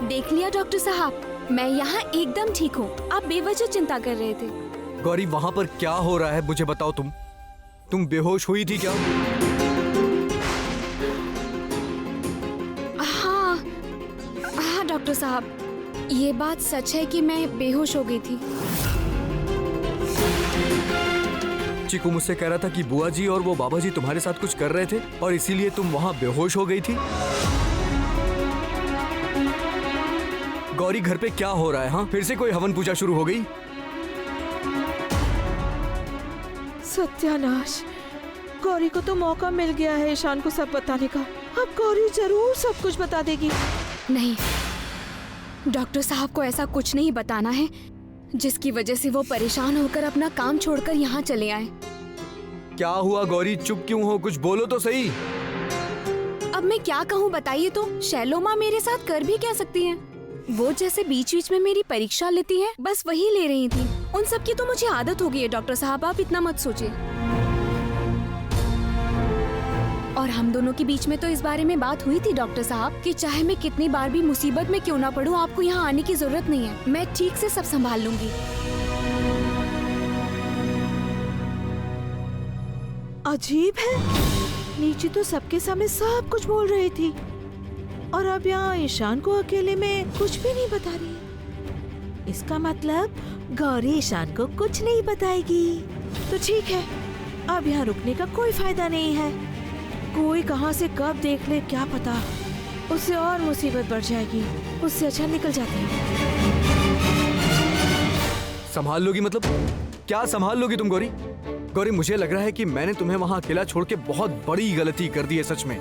देख लिया डॉक्टर साहब, मैं यहाँ एकदम ठीक हूँ। आप बेवजह चिंता कर रहे थे। गौरी, वहाँ पर क्या हो रहा है मुझे बताओ। तुम बेहोश हुई थी क्या? हाँ हाँ डॉक्टर साहब, ये बात सच है कि मैं बेहोश हो गई थी। चिकू मुझसे कह रहा था कि बुआ जी और वो बाबा जी तुम्हारे साथ कुछ कर रहे थे और इसीलिए तुम वहाँ बेहोश हो गई थी। गौरी, घर पे क्या हो रहा है? हाँ, फिर से कोई हवन पूजा शुरू हो गई? सत्यानाश, गौरी को तो मौका मिल गया है ईशान को सब बताने का। अब गौरी जरूर सब कुछ बता देगी। नहीं, डॉक्टर साहब को ऐसा कुछ नहीं बताना है जिसकी वजह से वो परेशान होकर अपना काम छोड़कर यहाँ चले आए। क्या हुआ गौरी, चुप क्यों हो? कुछ बोलो तो सही। अब मैं क्या कहूँ बताइए तो। शैलो माँ मेरे साथ कर भी क्या सकती हैं? वो जैसे बीच बीच में मेरी परीक्षा लेती है, बस वही ले रही थी। उन सब की तो मुझे आदत हो गई है डॉक्टर साहब, आप इतना मत सोचिए। और हम दोनों के बीच में तो इस बारे में बात हुई थी डॉक्टर साहब कि चाहे मैं कितनी बार भी मुसीबत में क्यों ना पड़ूं, आपको यहाँ आने की जरूरत नहीं है। मैं ठीक से सब संभाल लूंगी। अजीब है, नीचे तो सबके सामने सब कुछ बोल रही थी और अब यहाँ ईशान को अकेले में कुछ भी नहीं बता रही। इसका मतलब गौरी ईशान को कुछ नहीं बताएगी। तो ठीक है, अब यहाँ रुकने का कोई फायदा नहीं है। कोई कहाँ से कब देख ले क्या पता, उससे और मुसीबत बढ़ जाएगी। उससे अच्छा निकल जाते हैं। संभाल लोगी मतलब? क्या संभाल लोगी तुम गौरी? गौरी, मुझे लग रहा है कि मैंने तुम्हें वहाँ अकेला छोड़ के बहुत बड़ी गलती कर दी है। सच में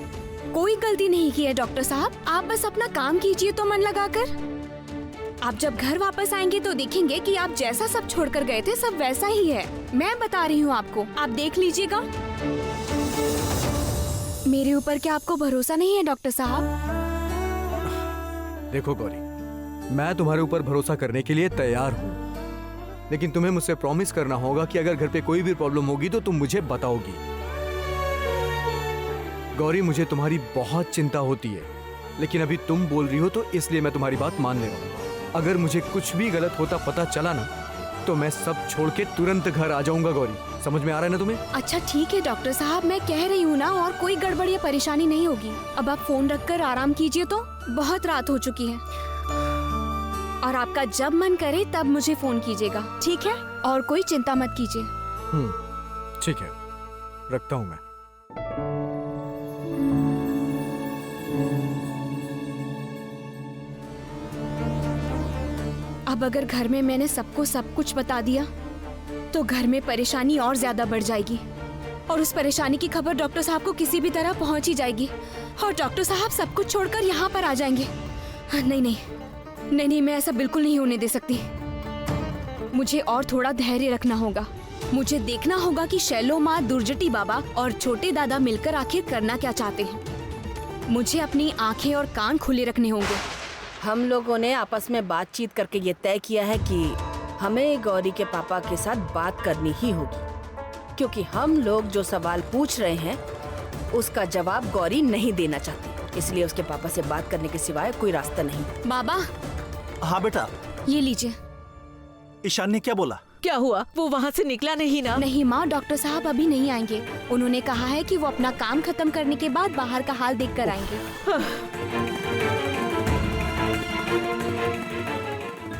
कोई गलती नहीं की है डॉक्टर साहब, आप बस अपना काम कीजिए तो मन लगाकर। आप जब घर वापस आएंगे तो देखेंगे कि आप जैसा सब छोड़कर गए थे सब वैसा ही है। मैं बता रही हूँ आपको, आप देख लीजिएगा। मेरे ऊपर क्या आपको भरोसा नहीं है डॉक्टर साहब? देखो गौरी, मैं तुम्हारे ऊपर भरोसा करने के लिए तैयार हूँ, लेकिन तुम्हें मुझसे प्रॉमिस करना होगा कि अगर घर पे कोई भी प्रॉब्लम होगी तो तुम मुझे बताओगी। गौरी, मुझे तुम्हारी बहुत चिंता होती है, लेकिन अभी तुम बोल रही हो तो इसलिए मैं तुम्हारी बात मान ले रहा हूँ। अगर मुझे कुछ भी गलत होता पता चला ना तो मैं सब छोड़ के तुरंत घर आ जाऊंगा। गौरी, समझ में आ रहा है ना तुम्हें? अच्छा ठीक है डॉक्टर साहब, मैं कह रही हूँ ना, और कोई गड़बड़ या परेशानी नहीं होगी। अब आप फोन रखकर आराम कीजिए, तो बहुत रात हो चुकी है। और आपका जब मन करे तब मुझे फोन कीजिएगा, ठीक है? और कोई चिंता मत कीजिए। ठीक है, रखता हूँ मैं। अब अगर घर में मैंने सबको सब कुछ बता दिया तो घर में परेशानी और ज्यादा बढ़ जाएगी और उस परेशानी की खबर डॉक्टर साहब को किसी भी तरह पहुंच ही जाएगी और डॉक्टर साहब सब कुछ छोड़कर यहाँ पर आ जाएंगे। नहीं नहीं नहीं नहीं, मैं ऐसा बिल्कुल नहीं होने दे सकती। मुझे और थोड़ा धैर्य रखना होगा। मुझे देखना होगा कि शैलो माँ, दुर्जटी बाबा और छोटे दादा मिलकर आखिर करना क्या चाहते हैं। मुझे अपनी आंखें और कान खुले रखने होंगे। हम लोगों ने आपस में बातचीत करके ये तय किया है कि हमें गौरी के पापा के साथ बात करनी ही होगी, क्योंकि हम लोग जो सवाल पूछ रहे हैं उसका जवाब गौरी नहीं देना चाहती, इसलिए उसके पापा से बात करने के सिवाय कोई रास्ता नहीं। बाबा। हाँ बेटा। ये लीजिए। ईशान ने क्या बोला? क्या हुआ? वो वहाँ से निकला नहीं ना? नहीं माँ, डॉक्टर साहब अभी नहीं आएंगे। उन्होंने कहा है कि वो अपना काम खत्म करने के बाद बाहर का हाल देख कर आएंगे।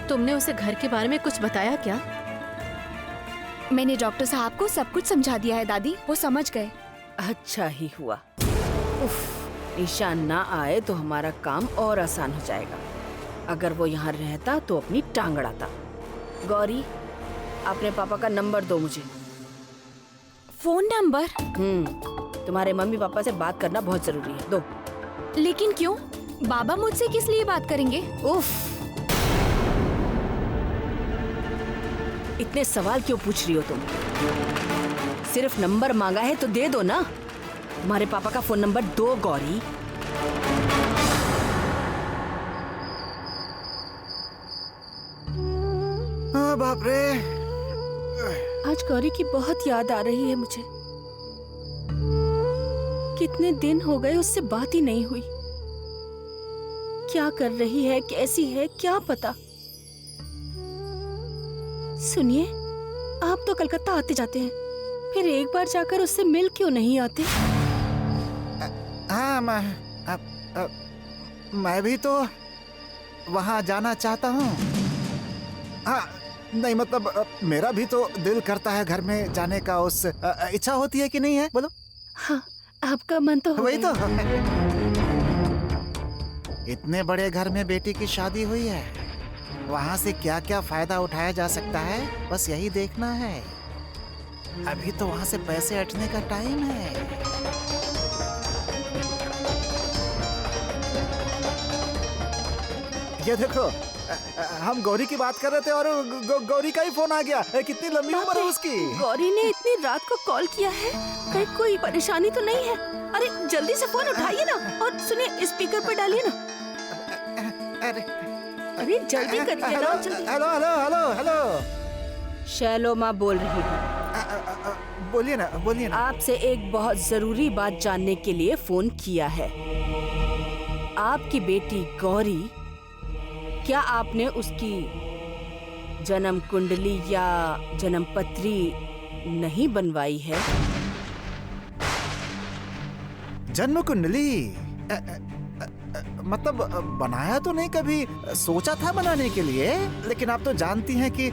तुमने उसे घर के बारे में कुछ बताया क्या? मैंने डॉक्टर साहब को सब कुछ समझा दिया है दादी, वो समझ गए। अच्छा ही हुआ। उफ, ईशान ना आए तो हमारा काम और आसान हो जाएगा। अगर वो यहाँ रहता तो अपनी टांग अड़ाता। गौरी, अपने पापा का नंबर दो मुझे। Phone number? तुम्हारे मम्मी पापा से बात करना बहुत जरूरी है, दो। लेकिन क्यों? बाबा मुझसे किस लिए बात करेंगे? उफ, इतने सवाल क्यों पूछ रही हो तुम? सिर्फ नंबर मांगा है तो दे दो ना। तुम्हारे पापा का फोन नंबर दो गौरी। बाप रे, आज गौरी की बहुत याद आ रही है मुझे। कितने दिन हो गए उससे बात ही नहीं हुई। क्या कर रही है, कैसी है, क्या पता। सुनिए, आप तो कलकत्ता आते जाते हैं, फिर एक बार जाकर उससे मिल क्यों नहीं आते? हाँ, मैं भी तो वहाँ जाना चाहता हूँ। हाँ, नहीं मतलब मेरा भी तो दिल करता है घर में जाने का। उस इच्छा होती है कि नहीं है, बोलो? हाँ, आपका मन तो वही तो। इतने बड़े घर में बेटी की शादी हुई है, वहाँ से क्या क्या फायदा उठाया जा सकता है, बस यही देखना है। अभी तो वहाँ से पैसे अटने का टाइम है। ये देखो, हम गौरी की बात कर रहे थे और गौरी का ही फोन आ गया। कितनी लंबी उम्र है उसकी। गौरी ने इतनी रात को कॉल किया है, कहीं कोई परेशानी तो नहीं है? अरे जल्दी से फोन उठाइए ना, और सुनिए स्पीकर पर डालिए ना। अरे जल्दी करिए ना, जल्दी। Hello hello hello hello. Shallow माँ बोल रही हूँ। बोलिए ना, बोलिए ना। आपसे एक बहुत जरूरी बात जानने के लिए फोन किया है। आपकी बेटी गौरी, क्या आपने उसकी जन्म कुंडली या जन्म पत्री नहीं बनवाई है? जन्म कुंडली मतलब बनाया तो नहीं, कभी सोचा था बनाने के लिए, लेकिन आप तो जानती हैं कि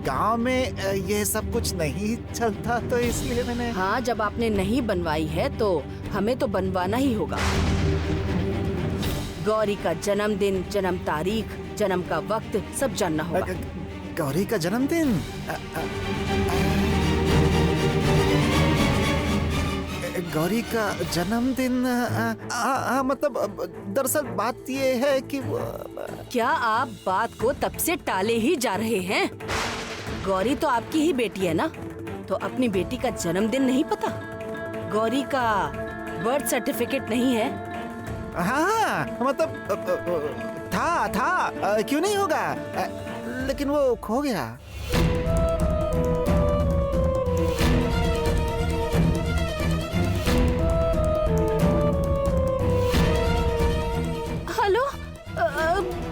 गांव में ये सब कुछ नहीं चलता, तो इसलिए मैंने। हाँ, जब आपने नहीं बनवाई है तो हमें तो बनवाना ही होगा। गौरी का जन्मदिन, जन्म तारीख, जन्म का वक्त सब जानना होगा। गौरी का जन्मदिन? गौरी का जन्मदिन मतलब दरअसल बात ये है कि क्या आप बात को तब से टाले ही जा रहे हैं? गौरी तो आपकी ही बेटी है ना, तो अपनी बेटी का जन्मदिन नहीं पता? गौरी का बर्थ सर्टिफिकेट नहीं है? हाँ, मतलब था, क्यों नहीं होगा, लेकिन वो खो गया।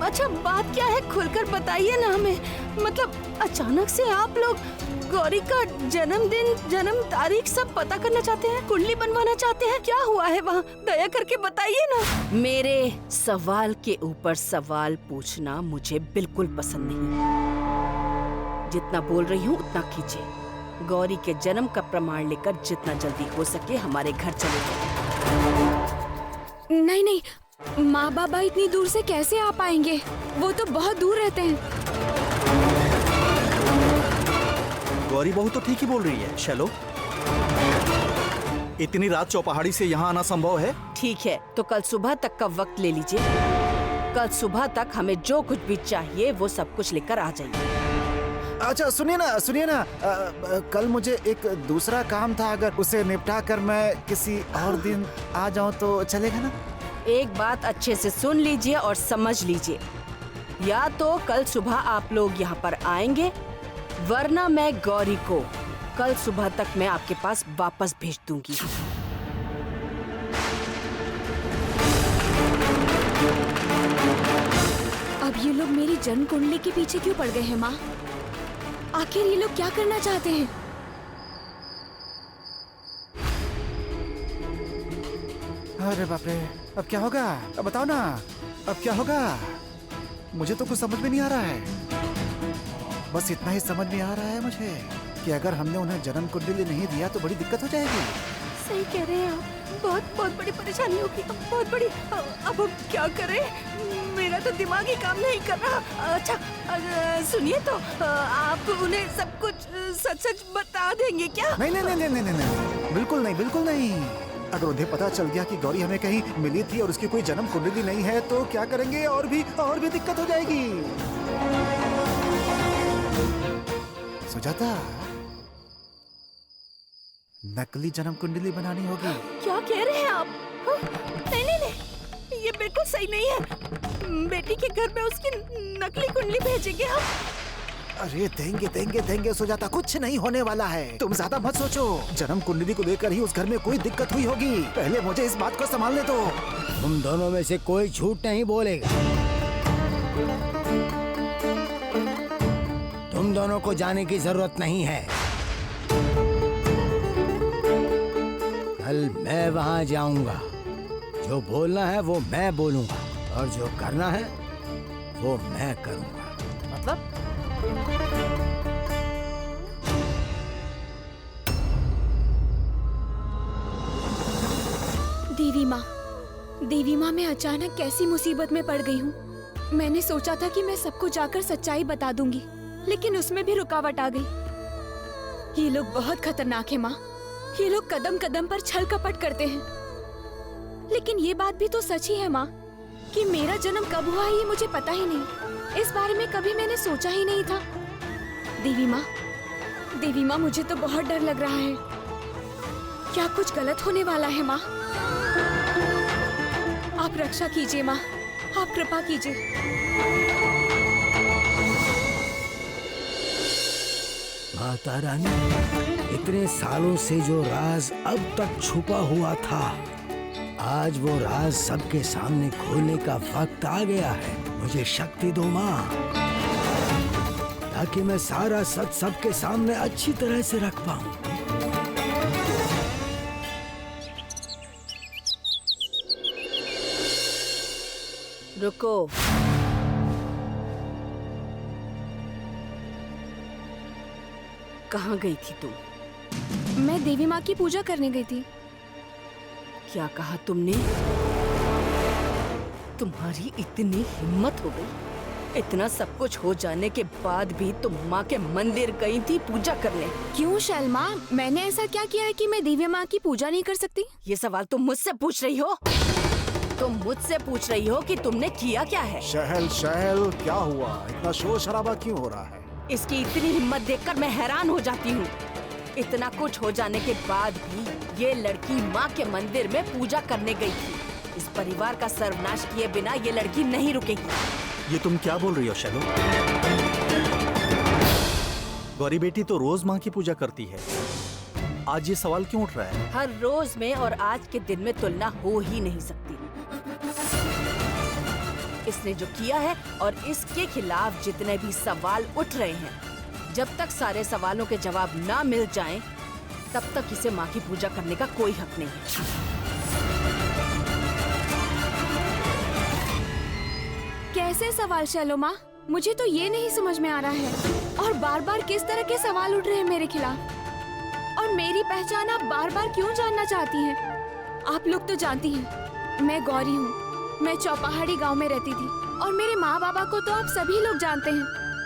अच्छा, बात क्या है, खुलकर बताइए ना हमें। मतलब अचानक से आप लोग गौरी का जन्मदिन, जन्म तारीख सब पता करना चाहते हैं, कुंडली बनवाना चाहते हैं, क्या हुआ है वहाँ? दया करके बताइए ना। मेरे सवाल के ऊपर सवाल पूछना मुझे बिल्कुल पसंद नहीं। जितना बोल रही हूँ उतना कीजिए। गौरी के जन्म का प्रमाण लेकर जितना जल्दी हो सके हमारे घर चले जाइए। नहीं नहीं, माँ बाबा इतनी दूर से कैसे आ पाएंगे? वो तो बहुत दूर रहते हैं। गौरी बहू तो ठीक ही बोल रही है शैलो। इतनी रात चौपहाड़ी से यहाँ आना संभव है? ठीक है, तो कल सुबह तक का वक्त ले लीजिए। कल सुबह तक हमें जो कुछ भी चाहिए वो सब कुछ लेकर आ जाइए। अच्छा सुनिए ना, कल मुझे एक दूसरा काम था, अगर उसे निपटा कर मैं किसी और दिन आ जाऊँ तो चलेगा ना? एक बात अच्छे से सुन लीजिए और समझ लीजिए, या तो कल सुबह आप लोग यहाँ पर आएंगे, वरना मैं गौरी को कल सुबह तक मैं आपके पास वापस भेज दूंगी। अब ये लोग मेरी जन्म कुंडली के पीछे क्यों पड़ गए हैं माँ? आखिर ये लोग क्या करना चाहते हैं? अरे बाप रे, अब क्या होगा? अब बताओ ना, अब क्या होगा? मुझे तो कुछ समझ में नहीं आ रहा है। बस इतना ही समझ में आ रहा है मुझे कि अगर हमने उन्हें जन्म कुंडली नहीं दिया तो बड़ी दिक्कत हो जाएगी। सही कह रहे हैं आप, बहुत बड़ी परेशानी होगी, बहुत बड़ी। अब हम क्या करें? मेरा तो दिमाग ही काम नहीं कर रहा। अच्छा सुनिए, तो आप उन्हें सब कुछ सच बता देंगे क्या? नहीं, बिल्कुल नहीं। अगर उन्हें पता चल गया कि गौरी हमें कहीं मिली थी और उसकी कोई जन्म कुंडली नहीं है तो क्या करेंगे? और भी दिक्कत हो जाएगी। सुजाता, नकली जन्म कुंडली बनानी होगी। क्या कह रहे हैं आप? नहीं, ये बिल्कुल सही नहीं है। बेटी के घर में उसकी नकली कुंडली भेजेंगे हम? अरे देंगे देंगे देंगे सुजाता, कुछ नहीं होने वाला है, तुम ज्यादा मत सोचो। जन्म कुंडली को लेकर ही उस घर में कोई दिक्कत हुई होगी, पहले मुझे इस बात को संभालने दो। तुम दोनों में से कोई झूठ नहीं बोलेगा। तुम दोनों को जाने की जरूरत नहीं है। कल मैं वहां जाऊंगा, जो बोलना है वो मैं बोलूंगा और जो करना है वो मैं करूंगा। मतलब देवी माँ मैं अचानक कैसी मुसीबत में पड़ गई हूँ। मैंने सोचा था कि मैं सबको जाकर सच्चाई बता दूंगी, लेकिन उसमें भी रुकावट आ गई। ये लोग बहुत खतरनाक है माँ। ये लोग कदम कदम पर छल कपट करते हैं। लेकिन ये बात भी तो सच ही है माँ कि मेरा जन्म कब हुआ ये मुझे पता ही नहीं। इस बारे में कभी मैंने सोचा ही नहीं था। देवी माँ मुझे तो बहुत डर लग रहा है। क्या कुछ गलत होने वाला है माँ? आप रक्षा कीजिए माँ, आप कृपा कीजिए। माता रानी, इतने सालों से जो राज अब तक छुपा हुआ था, आज वो राज सबके सामने खोलने का वक्त आ गया है। मुझे शक्ति दो माँ, ताकि मैं सारा सच सबके सामने अच्छी तरह से रख पाऊं। रुको, कहाँ गई थी तुम? मैं देवी माँ की पूजा करने गई थी। क्या कहा तुमने? तुम्हारी इतनी हिम्मत हो गई? इतना सब कुछ हो जाने के बाद भी तुम माँ के मंदिर गई थी पूजा करने? क्यों शैलमा, मैंने ऐसा क्या किया है कि मैं देवी माँ की पूजा नहीं कर सकती? ये सवाल तुम मुझसे पूछ रही हो? तुम मुझसे पूछ रही हो कि तुमने किया क्या है? शहल शहल, क्या हुआ? इतना शोर शराबा क्यों हो रहा है? इसकी इतनी हिम्मत देखकर मैं हैरान हो जाती हूँ। इतना कुछ हो जाने के बाद भी ये लड़की माँ के मंदिर में पूजा करने गई थी। इस परिवार का सर्वनाश किए बिना ये लड़की नहीं रुकेगी। ये तुम क्या बोल रही हो शैलो? गौरी बेटी तो रोज माँ की पूजा करती है, आज ये सवाल क्यों उठ रहा है? हर रोज में और आज के दिन में तुलना हो ही नहीं सकती। इसने जो किया है और इसके खिलाफ जितने भी सवाल उठ रहे हैं, जब तक सारे सवालों के जवाब ना मिल जाएं, तब तक इसे माँ की पूजा करने का कोई हक नहीं है। कैसे सवाल शैलो माँ? मुझे तो ये नहीं समझ में आ रहा है। और बार बार किस तरह के सवाल उठ रहे हैं मेरे खिलाफ? और मेरी पहचान आप बार बार क्यों जानना चाहती हैं? आप लोग तो जानती हैं, मैं गौरी हूँ। मैं चौपहाड़ी गांव में रहती थी और मेरे माँ बाबा को तो आप सभी लोग जानते हैं।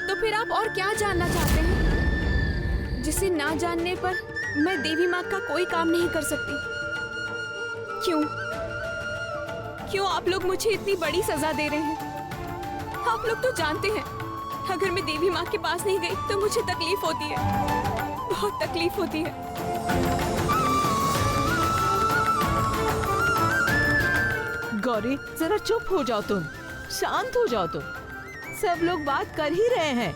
तो फिर आप और क्या जानना चाहते हैं, जिसे ना जानने पर मैं देवी माँ का कोई काम नहीं कर सकती? क्यों आप लोग मुझे इतनी बड़ी सजा दे रहे हैं? आप लोग तो जानते हैं, अगर मैं देवी माँ के पास नहीं गई तो मुझे तकलीफ होती है, बहुत तकलीफ होती है। गौरी, जरा चुप हो जाओ, तुम शांत हो जाओ। तुम सब लोग बात कर ही रहे हैं।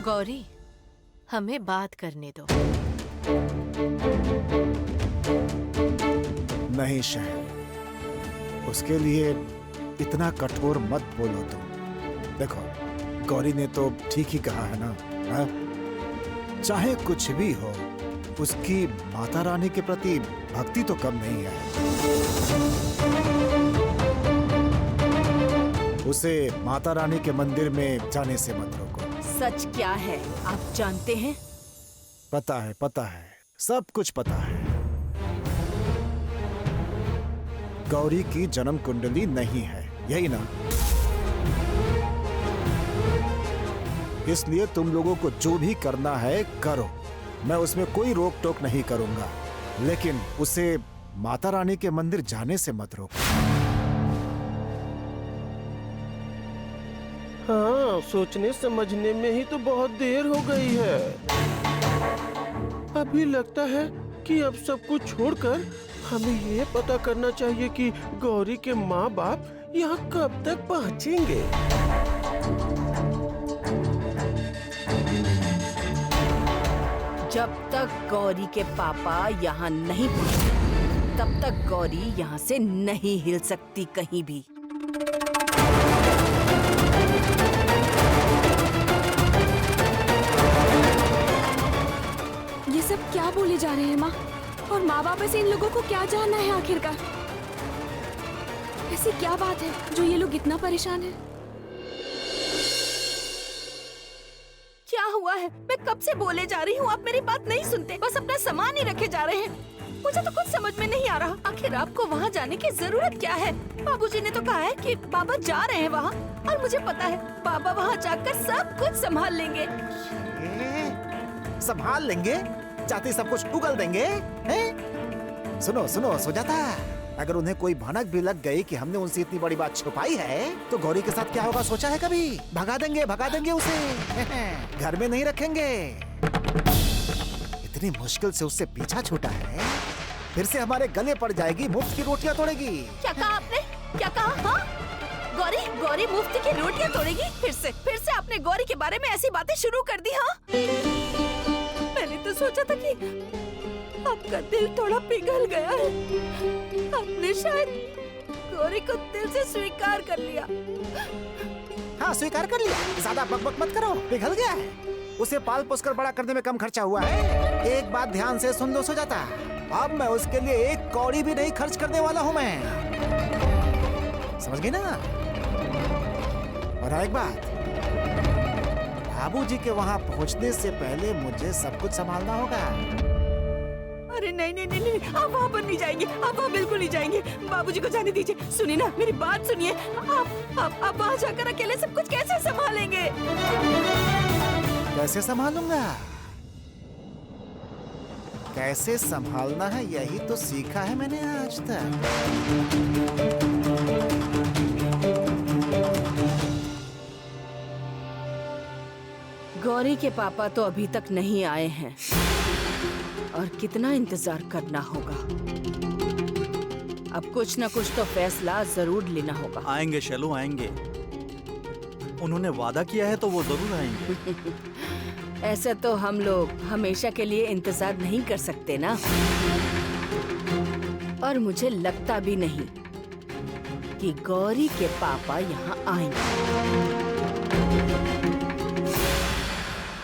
गौरी, हमें बात करने दो। नहीं शहल, उसके लिए इतना कठोर मत बोलो तुम। देखो, गौरी ने तो ठीक ही कहा है ना, हा? चाहे कुछ भी हो, उसकी माता रानी के प्रति भक्ति तो कम नहीं है। उसे माता रानी के मंदिर में जाने से मत रोको। सच क्या है आप जानते हैं? पता है, सब कुछ पता है। गौरी की जन्म कुंडली नहीं है, यही ना? इसलिए तुम लोगों को जो भी करना है करो, मैं उसमें कोई रोक टोक नहीं करूंगा, लेकिन उसे माता रानी के मंदिर जाने से मत रोको। हाँ, सोचने समझने में ही तो बहुत देर हो गई है। अभी लगता है कि अब सब कुछ छोड़कर हमें ये पता करना चाहिए कि गौरी के माँ बाप यहाँ कब तक पहुँचेंगे। जब तक गौरी के पापा यहाँ नहीं पहुँचते तब तक गौरी यहाँ से नहीं हिल सकती कहीं भी। ये सब क्या बोले जा रहे हैं माँ? और माँ बाप से इन लोगों को क्या जानना है आखिरकार? ऐसी क्या बात है जो ये लोग इतना परेशान हैं? क्या हुआ है? मैं कब से बोले जा रही हूँ, आप मेरी बात नहीं सुनते, बस अपना सामान ही रखे जा रहे हैं। मुझे तो कुछ समझ में नहीं आ रहा, आखिर आपको वहाँ जाने की जरूरत क्या है? बाबूजी ने तो कहा है कि बाबा जा रहे हैं वहाँ, और मुझे पता है बाबा वहाँ जाकर सब कुछ संभाल लेंगे। संभाल लेंगे? चाहते सब कुछ उगल देंगे? हैं? सुनो सुनो सुजाता, अगर उन्हें कोई भनक भी लग गई कि हमने उनसे इतनी बड़ी बात छुपाई है तो गौरी के साथ क्या होगा सोचा है कभी? भगा देंगे उसे। घर में नहीं रखेंगे। इतनी मुश्किल से उससे पीछा छूटा है, फिर से हमारे गले पड़ जाएगी, मुफ्त की रोटियां तोड़ेगी। क्या कहा आपने? क्या कहा? हाँ? गौरी मुफ्त की रोटियां तोड़ेगी? फिर से आपने गौरी के बारे में ऐसी बातें शुरू कर दी? हाँ, मैंने तो सोचा था कि आपका दिल थोड़ा पिघल गया है, आपने शायद गौरी को दिल से स्वीकार कर लिया। हाँ, स्वीकार कर लिया। ज्यादा बकबक मत करो, पिघल गया है। उसे पाल पोस कर बड़ा करने में कम खर्चा हुआ है। एक बात ध्यान से सुन लो सुजाता, अब मैं उसके लिए एक कौड़ी भी नहीं खर्च करने वाला हूँ मैं, समझ गई ना? और एक बात, बाबूजी के वहाँ पहुँचने से पहले मुझे सब कुछ संभालना होगा। अरे नहीं, आप वहाँ पर नहीं जाएंगे, आप वहाँ बिल्कुल नहीं जाएंगे। बाबूजी को जाने दीजिए। सुनिए ना, मेरी बात सुनिए। आप वहाँ जाकर अकेले सब कुछ कैसे संभालेंगे? कैसे संभालूंगा? कैसे संभालना है यही तो सीखा है मैंने आज तक। गौरी के पापा तो अभी तक नहीं आए हैं और कितना इंतजार करना होगा। अब कुछ न कुछ तो फैसला जरूर लेना होगा। आएंगे शैलू, आएंगे। उन्होंने वादा किया है तो वो जरूर आएंगे। ऐसे तो हम लोग हमेशा के लिए इंतजार नहीं कर सकते ना, और मुझे लगता भी नहीं कि गौरी के पापा यहाँ आएंगे।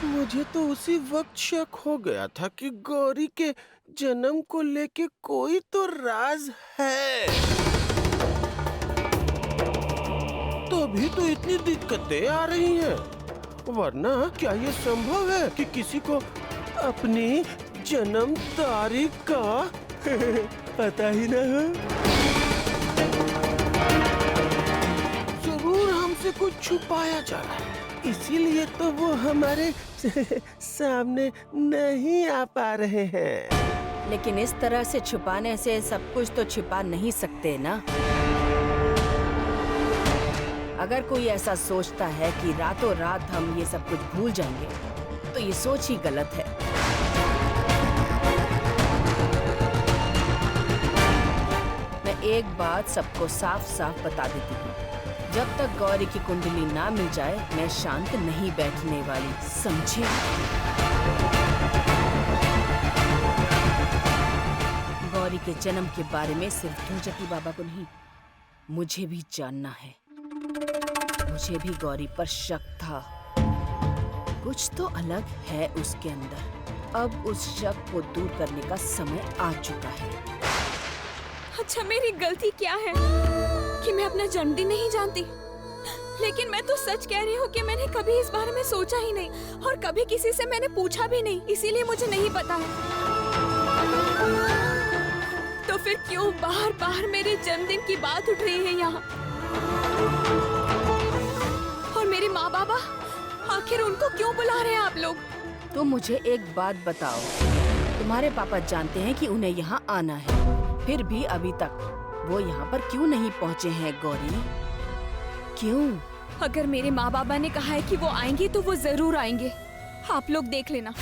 मुझे तो उसी वक्त शक हो गया था कि गौरी के जन्म को लेके कोई तो राज है, तभी तो इतनी दिक्कतें आ रही हैं। वरना क्या ये संभव है कि किसी को अपनी जन्म तारीख का पता ही ना हो? जरूर हमसे कुछ छुपाया जा रहा है, इसीलिए तो वो हमारे सामने नहीं आ पा रहे हैं। लेकिन इस तरह से छुपाने से सब कुछ तो छिपा नहीं सकते ना। अगर कोई ऐसा सोचता है कि रातों रात हम ये सब कुछ भूल जाएंगे तो ये सोच ही गलत है। मैं एक बात सबको साफ साफ बता देती हूँ, जब तक गौरी की कुंडली ना मिल जाए मैं शांत नहीं बैठने वाली, समझे? गौरी के जन्म के बारे में सिर्फ धूजटी बाबा को नहीं, मुझे भी जानना है। मुझे भी गौरी पर शक था, कुछ तो अलग है उसके अंदर। अब उस शक को दूर करने का समय आ चुका है। अच्छा, मेरी गलती क्या है कि मैं अपना जन्मदिन नहीं जानती? लेकिन मैं तो सच कह रही हूँ कि मैंने कभी इस बारे में सोचा ही नहीं और कभी किसी से मैंने पूछा भी नहीं, इसीलिए मुझे नहीं पता है। तो फिर क्यों बार बार मेरे जन्मदिन की बात उठ रही है यहाँ? और मेरे माँ बाबा, आखिर उनको क्यों बुला रहे हैं आप लोग? तो मुझे एक बात बताओ, तुम्हारे पापा जानते हैं कि उन्हें यहाँ आना है, फिर भी अभी तक वो यहाँ पर क्यों नहीं पहुँचे हैं गौरी? क्यों? अगर मेरे माँ बाबा ने कहा है कि वो आएंगे तो वो जरूर आएंगे, आप लोग देख लेना।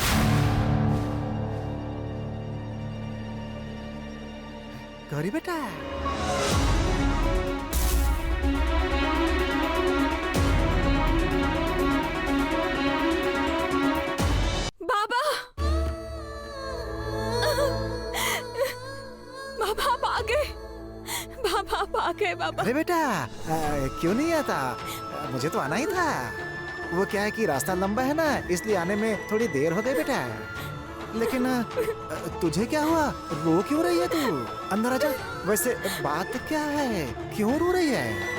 गौरी बेटा, बाबा, शक है बाबा। अरे बेटा क्यों नहीं आता? मुझे तो आना ही था। वो क्या है कि रास्ता लंबा है ना, इसलिए आने में थोड़ी देर हो गई बेटा। लेकिन तुझे क्या हुआ? रो क्यों रही है तू? अंदर आजा। वैसे बात क्या है, क्यों रो रही है?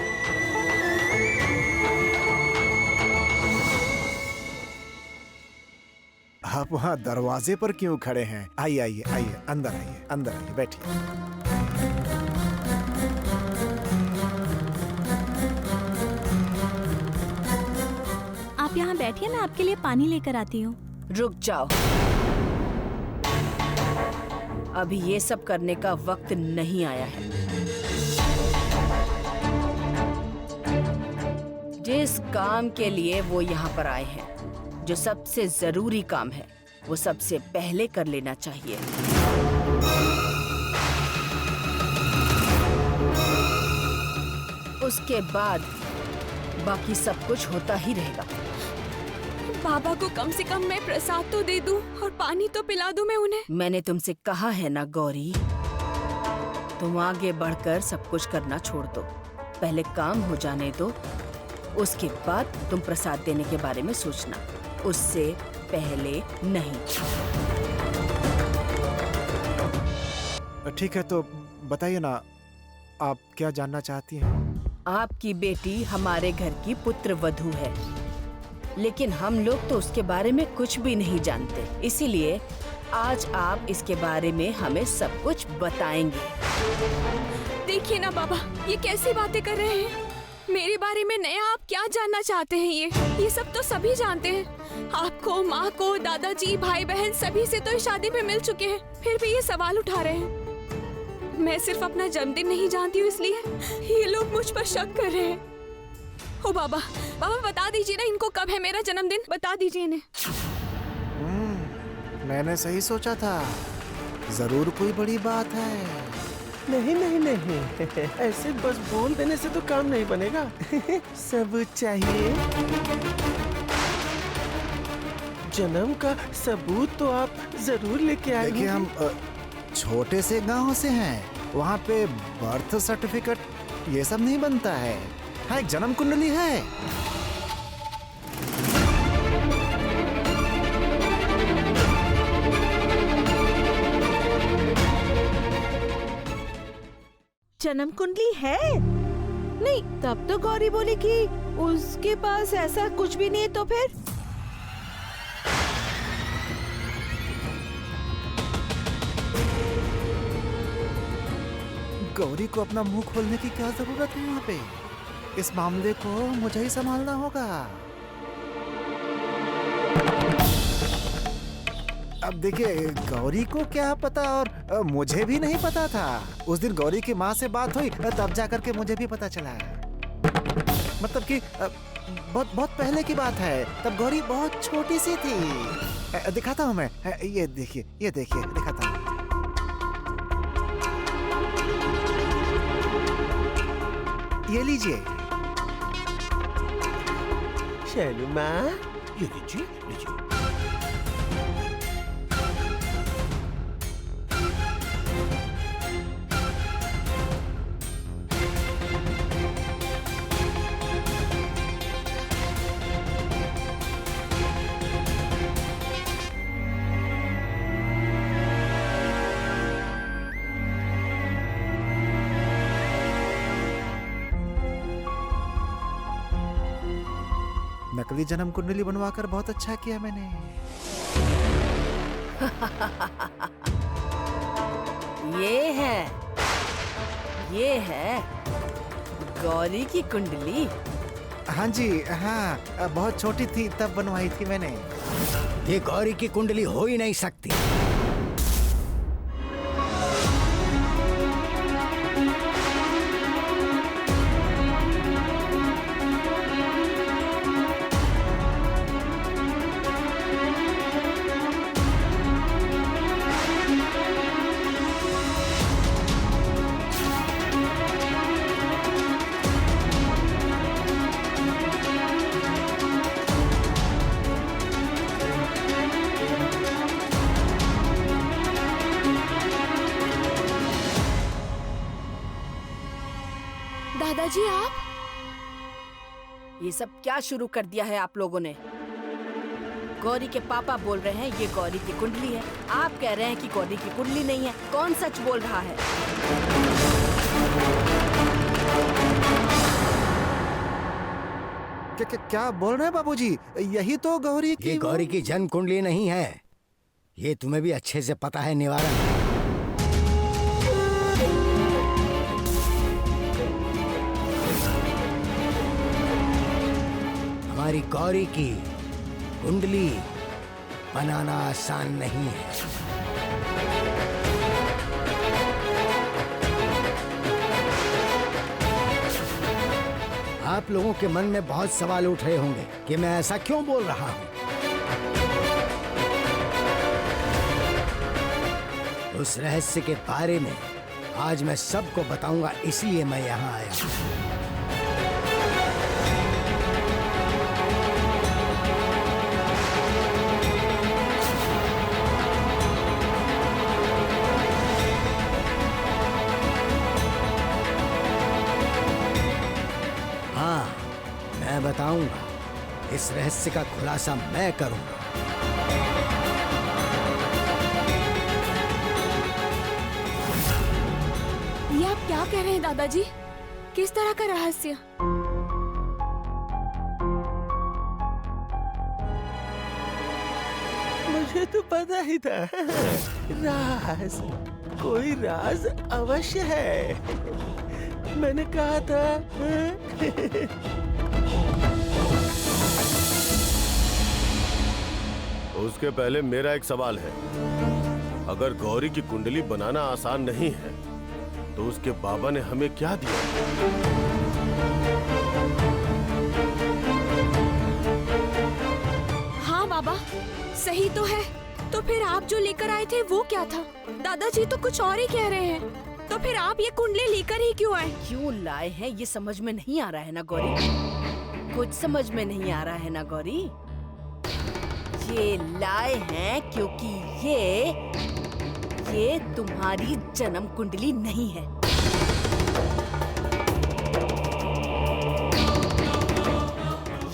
आप वहाँ दरवाजे पर क्यों खड़े हैं? आइए आइए आइए, अंदर आइए, अंदर आइए, बैठिए। आप यहाँ बैठिए, मैं आपके लिए पानी लेकर आती हूँ। रुक जाओ, अभी ये सब करने का वक्त नहीं आया है। जिस काम के लिए वो यहाँ पर आए हैं, जो सबसे जरूरी काम है, वो सबसे पहले कर लेना चाहिए। उसके बाद बाकी सब कुछ होता ही रहेगा। बाबा को कम से कम मैं प्रसाद तो दे दूं और पानी तो पिला दूं मैं उन्हें। मैंने तुमसे कहा है ना गौरी, तुम आगे बढ़कर सब कुछ करना छोड़ दो। पहले काम हो जाने दो, उसके बाद तुम प्रसाद देने के बारे में सोचना, उससे पहले नहीं। ठीक है, तो बताइए ना, आप क्या जानना चाहती हैं? आपकी बेटी हमारे घर की पुत्र वधू है, लेकिन हम लोग तो उसके बारे में कुछ भी नहीं जानते। इसीलिए आज आप इसके बारे में हमें सब कुछ बताएंगे। देखिए ना बाबा, ये कैसी बातें कर रहे हैं। मेरे बारे में नया आप क्या जानना चाहते हैं? ये सब तो सभी जानते हैं। आपको, माँ को, दादाजी, भाई बहन सभी से तो इस शादी में मिल चुके हैं, फिर भी ये सवाल उठा रहे हैं। मैं सिर्फ अपना जन्मदिन नहीं जानती हूँ, इसलिए ये लोग मुझ पर शक कर रहे हैं। ओ बाबा, बाबा बता दीजिए ना इनको कब है मेरा जन्मदिन, बता दीजिए इन्हें। मैंने सही सोचा था, जरूर कोई बड़ी बात है। नहीं नहीं नहीं, ऐसे बस बोल देने से तो काम नहीं बनेगा। सबूत चाहिए। जन्म का सबूत तो आप जरूर लेके आए। देखिए, हम छोटे से गांव से हैं, वहाँ पे बर्थ सर्टिफिकेट ये सब नहीं बनता है। हाँ, एक जन्म कुंडली है। जन्म कुंडली है? नहीं, तब तो गौरी बोली कि उसके पास ऐसा कुछ भी नहीं है। तो फिर गौरी को अपना मुंह खोलने की क्या जरूरत है वहाँ पे? इस मामले को मुझे ही संभालना होगा। अब देखिए, गौरी को क्या पता, और मुझे भी नहीं पता था। उस दिन गौरी की माँ से बात हुई, तब जाकर के मुझे भी पता चला। मतलब कि बहुत बहुत पहले की बात है, तब गौरी बहुत छोटी सी थी। दिखाता हूँ मैं, ये देखिए, ये देखिए, दिखाता हूँ। ये लीजिए। शैलू माँ, ये लीजिए लीजिए। नकली जन्म कुंडली बनवाकर बहुत अच्छा किया मैंने। ये है गौरी की कुंडली। हाँ जी, हाँ, बहुत छोटी थी तब बनवाई थी मैंने। ये गौरी की कुंडली हो ही नहीं सकती। दादाजी आप? ये सब क्या शुरू कर दिया है आप लोगों ने? गौरी के पापा बोल रहे हैं ये गौरी की कुंडली है, आप कह रहे हैं कि गौरी की कुंडली नहीं है। कौन सच बोल रहा है? क्या बोल रहे हैं बाबूजी? यही तो गौरी की ये गौरी की जन्म कुंडली नहीं है, ये तुम्हें भी अच्छे से पता है निवारण। हमारी गौरी की कुंडली बनाना आसान नहीं है। आप लोगों के मन में बहुत सवाल उठ रहे होंगे कि मैं ऐसा क्यों बोल रहा हूं। उस रहस्य के बारे में आज मैं सबको बताऊंगा, इसलिए मैं यहाँ आया हूं। मैं बताऊंगा, इस रहस्य का खुलासा मैं करूंगा। ये आप क्या कह रहे हैं दादाजी? किस तरह का रहस्य? मुझे तो पता ही था, राज, कोई राज अवश्य है। मैंने कहा था। उसके पहले मेरा एक सवाल है। अगर गौरी की कुंडली बनाना आसान नहीं है, तो उसके बाबा ने हमें क्या दिया? हाँ बाबा, सही तो है। तो फिर आप जो लेकर आए थे वो क्या था? दादाजी तो कुछ और ही कह रहे हैं। तो फिर आप ये कुंडली लेकर ही क्यों आए? क्यों लाए हैं ये समझ में नहीं आ रहा है ना गौरी? कुछ समझ में नहीं आ रहा है ना गौरी? ये लाए हैं क्योंकि ये तुम्हारी जन्म कुंडली नहीं है।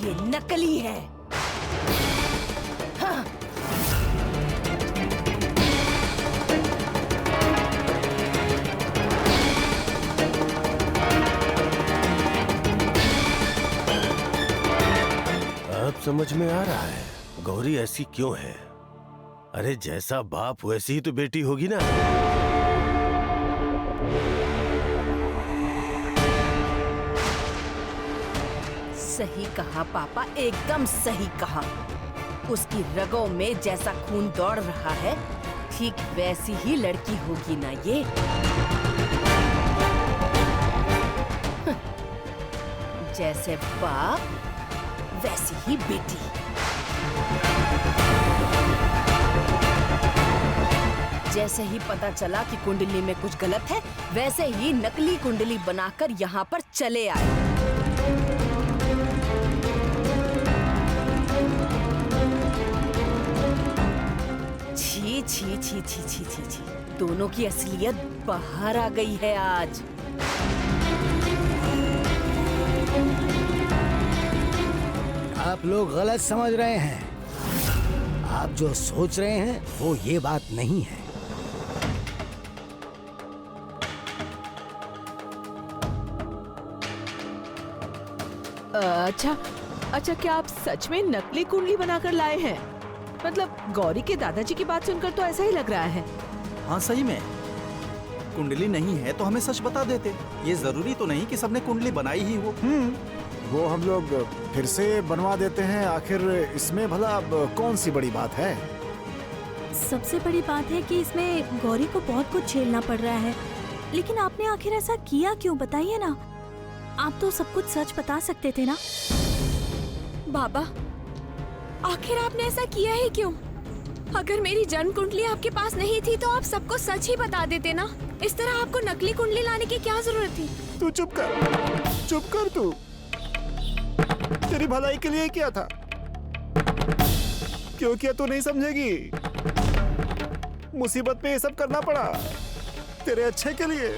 ये नकली है। हाँ। अब समझ में आ रहा है गौरी ऐसी क्यों है। अरे जैसा बाप वैसी ही तो बेटी होगी ना। सही कहा पापा, एकदम सही कहा। उसकी रगों में जैसा खून दौड़ रहा है, ठीक वैसी ही लड़की होगी ना ये। जैसे बाप वैसी ही बेटी। जैसे ही पता चला कि कुंडली में कुछ गलत है, वैसे ही नकली कुंडली बनाकर यहाँ पर चले आए। छी छी छी छी छी छी छी, दोनों की असलियत बाहर आ गई है आज। आप लोग गलत समझ रहे हैं। आप जो सोच रहे हैं वो ये बात नहीं है। अच्छा, क्या आप सच में नकली कुंडली बनाकर लाए हैं? मतलब गौरी के दादाजी की बात सुनकर तो ऐसा ही लग रहा है। हाँ सही में कुंडली नहीं है तो हमें सच बता देते। ये जरूरी तो नहीं कि सबने कुंडली बनाई ही हो। वो हम लोग फिर से बनवा देते हैं। आखिर इसमें भला अब कौन सी बड़ी बात है? सबसे बड़ी बात है कि इसमें गौरी को बहुत कुछ झेलना पड़ रहा है। लेकिन आपने आखिर ऐसा किया क्यों? बताइए ना। आप तो सब कुछ सच बता सकते थे ना। बाबा, आखिर आपने ऐसा किया है क्यों? अगर मेरी जन्म कुंडली आपके पास नहीं थी तो आप सबको सच ही बता देते ना। इस तरह आपको नकली कुंडली लाने की क्या जरूरत थी? तू चुप कर तू। तेरी भलाई के लिए किया था। क्यों किया तू नहीं समझेगी। मुसीबत में ये सब करना पड़ा तेरे अच्छे के लिए।